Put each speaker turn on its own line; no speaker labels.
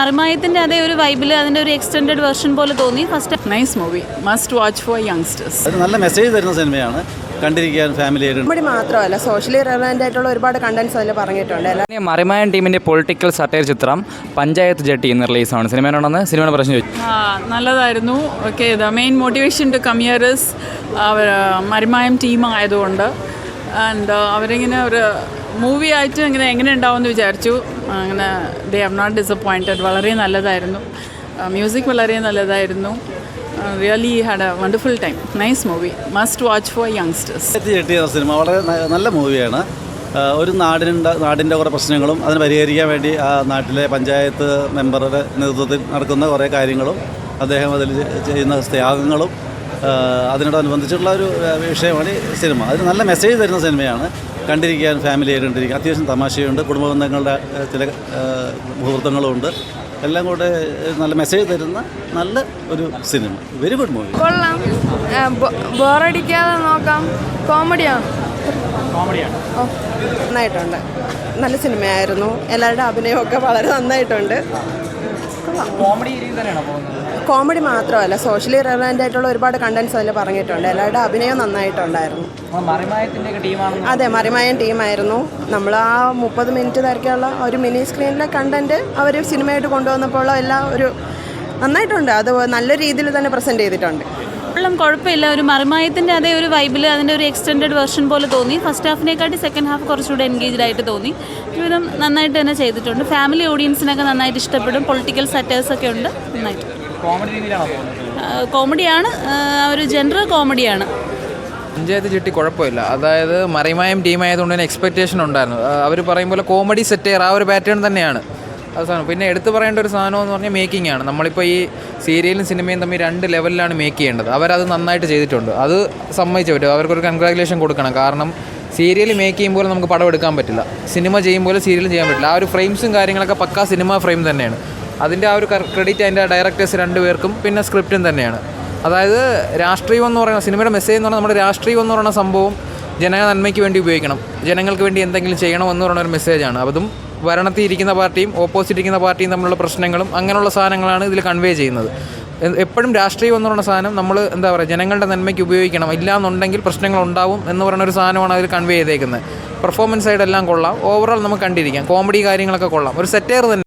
മറിമായത്തിൻ്റെ അതേ ഒരു വൈബിൽ അതിൻ്റെ ഒരു എക്സ്റ്റെൻഡഡ് വെർഷൻ പോലെ തോന്നി. First
nice movie, must watch for youngsters.
ഒരു നല്ല മെസ്സേജ് തരുന്ന സിനിമയാണ്, കണ്ടിരിക്കാൻ ഫാമിലിയായിട്ട്.
കോമഡി മാത്രമല്ല, സോഷ്യലി റെലവൻ്റ് ആയിട്ടുള്ള ഒരുപാട് കണ്ടന്റ്സ് അതിൽ പറഞ്ഞിട്ടുണ്ട്.
മറിമായൻ ടീമിൻ്റെ പൊളിറ്റിക്കൽ സട്ടയർ ചിത്രം പഞ്ചായത്ത് ജട്ടി ഇന്ന് റിലീസാണ്. സിനിമയോടെന്ന് സിനിമയുടെ പ്രശ്നം ചോദിച്ചു.
നല്ലതായിരുന്നു. Okay, the main motivation to come here is Marimayam team ആയതുകൊണ്ട്. ആൻഡ് അവരിങ്ങനെ ഒരു മൂവി ആയിട്ട് എങ്ങനെ ഉണ്ടാവുമെന്ന് വിചാരിച്ചു. അങ്ങനെ ദേ ഹാവ് നോട്ട് ഡിസപ്പോയിൻറ്റഡ്. വളരെ നല്ലതായിരുന്നു. മ്യൂസിക് വളരെ നല്ലതായിരുന്നു. Really had a wonderful time. Nice movie, must watch for youngsters.
Jetty എന്ന സിനിമ വളരെ നല്ല മൂവിയാണ്. ഒരു നാടിൻ്റെ കുറേ പ്രശ്നങ്ങളും അതിന് പരിഹരിക്കാൻ വേണ്ടി ആ നാട്ടിലെ പഞ്ചായത്ത് മെമ്പറുടെ നേതൃത്വത്തിൽ നടക്കുന്ന കുറേ കാര്യങ്ങളും അദ്ദേഹം അതിൽ ചെയ്യുന്ന ത്യാഗങ്ങളും അതിനോടനുബന്ധിച്ചുള്ള ഒരു വിഷയമാണ് ഈ സിനിമ. അതിന് നല്ല മെസ്സേജ് തരുന്ന സിനിമയാണ്, കണ്ടിരിക്കാൻ ഫാമിലിയായിട്ട് കണ്ടിരിക്കുക. അത്യാവശ്യം തമാശയുണ്ട്, കുടുംബ ബന്ധങ്ങളുടെ ചില മുഹൂർത്തങ്ങളുമുണ്ട്. എല്ലാം കൂടെ നല്ല മെസ്സേജ് തരുന്ന നല്ല ഒരു സിനിമ. Very good movie.
കൊള്ളാം, ബോറടിക്കാതെ നോക്കാം. കോമഡിയാണ്.
നന്നായിട്ടുണ്ട്, നല്ല സിനിമയായിരുന്നു. എല്ലാവരുടെ അഭിനയമൊക്കെ വളരെ നന്നായിട്ടുണ്ട്. കോമഡി മാത്രമല്ല, സോഷ്യലി റെലവൻ്റ് ആയിട്ടുള്ള ഒരുപാട് കണ്ടന്റ്സ് അതിൽ പറഞ്ഞിട്ടുണ്ട്. എല്ലാവരുടെ അഭിനയം നന്നായിട്ടുണ്ടായിരുന്നു. അതെ, മറിമായൻ ടീമായിരുന്നു. നമ്മൾ ആ 30 മിനിറ്റ് തിരക്കുള്ള ഒരു മിനി സ്ക്രീനിലെ കണ്ടന്റ് അവർ സിനിമയായിട്ട് കൊണ്ടുവന്നപ്പോൾ എല്ലാം ഒരു നന്നായിട്ടുണ്ട്. അത് നല്ല രീതിയിൽ തന്നെ പ്രസൻറ്റ് ചെയ്തിട്ടുണ്ട്.
കുഴപ്പമില്ല. ഒരു മറിമായത്തിൻ്റെ അതേ ഒരു വൈബിൽ അതിൻ്റെ ഒരു എക്സ്റ്റെൻഡഡ് വെർഷൻ പോലെ തോന്നി. ഫസ്റ്റ് ഹാഫിനെക്കാട്ടി സെക്കൻഡ് ഹാഫ് കുറച്ചുകൂടെ എൻഗേജ്ഡ് ആയിട്ട് തോന്നി. ഒരുവിധം നന്നായിട്ട് തന്നെ ചെയ്തിട്ടുണ്ട്. ഫാമിലി ഓഡിയൻസിനൊക്കെ നന്നായിട്ട് ഇഷ്ടപ്പെടും. പൊളിറ്റിക്കൽ സറ്റേഴ്സൊക്കെ ഉണ്ട്. നന്നായിട്ട് കോമഡിയാണ്, ഒരു ജനറൽ കോമഡിയാണ്.
പഞ്ചായത്ത് ജെട്ടി കുഴപ്പമില്ല. അതായത് മറിമായം ടീമായതുകൊണ്ട് തന്നെ എക്സ്പെക്റ്റേഷൻ ഉണ്ടായിരുന്നു. അവർ പറയും പോലെ കോമഡി സെറ്റെയർ ആ ഒരു പാറ്റേൺ തന്നെയാണ് അത് സാധനം. പിന്നെ എടുത്തു പറയേണ്ട ഒരു സാധനം എന്ന് പറഞ്ഞാൽ മേക്കിംഗ് ആണ്. നമ്മളിപ്പോൾ ഈ സീരിയലും സിനിമയും തമ്മിൽ 2 ലെവലിലാണ് മേക്ക് ചെയ്യേണ്ടത്. അവരത് നന്നായിട്ട് ചെയ്തിട്ടുണ്ട്. അത് സമ്മതിച്ചു പറ്റും. അവർക്കൊരു കൺഗ്രാജുലേഷൻ കൊടുക്കണം. കാരണം സീരിയൽ മേക്ക് ചെയ്യുമ്പോൾ നമുക്ക് പടം എടുക്കാൻ പറ്റില്ല, സിനിമ ചെയ്യുമ്പോൾ സീരിയൽ ചെയ്യാൻ പറ്റില്ല. ആ ഒരു ഫ്രെയിംസും കാര്യങ്ങളൊക്കെ പക്കാ സിനിമ ഫ്രെയിം തന്നെയാണ്. അതിൻ്റെ ആ ഒരു ക്രെഡിറ്റ് അതിൻ്റെ ഡയറക്ടേഴ്സ് 2 പേർക്കും പിന്നെ സ്ക്രിപ്റ്റും തന്നെയാണ്. അതായത് രാഷ്ട്രീയം എന്ന് പറയുന്ന സിനിമയുടെ മെസ്സേജ് എന്ന് പറഞ്ഞാൽ നമ്മുടെ രാഷ്ട്രീയം എന്ന് പറയുന്ന സംഭവം ജന നന്മയ്ക്ക് വേണ്ടി ഉപയോഗിക്കണം, ജനങ്ങൾക്ക് വേണ്ടി എന്തെങ്കിലും ചെയ്യണമെന്ന് പറയുന്ന ഒരു മെസ്സേജാണ്. അതും ഭരണത്തിൽ ഇരിക്കുന്ന പാർട്ടിയും ഓപ്പോസിറ്റ് ഇരിക്കുന്ന പാർട്ടിയും തമ്മിലുള്ള പ്രശ്നങ്ങളും അങ്ങനെയുള്ള സാധനങ്ങളാണ് ഇതിൽ കൺവേ ചെയ്യുന്നത്. എപ്പോഴും രാഷ്ട്രീയം എന്ന് പറയുന്ന സാധനം നമ്മൾ എന്താ പറയുക, ജനങ്ങളുടെ നന്മയ്ക്ക് ഉപയോഗിക്കണം, ഇല്ലാന്നുണ്ടെങ്കിൽ പ്രശ്നങ്ങളുണ്ടാവും എന്ന് പറയുന്ന ഒരു സാധനമാണ് അതിൽ കൺവേ ചെയ്തേക്കുന്നത്. പെർഫോമൻസ് സൈഡ് എല്ലാം കൊള്ളാം. ഓവറോൾ നമുക്ക് കണ്ടിരിക്കാം. കോമഡി കാര്യങ്ങളൊക്കെ കൊള്ളാം. ഒരു സെറ്റേർ തന്നെ.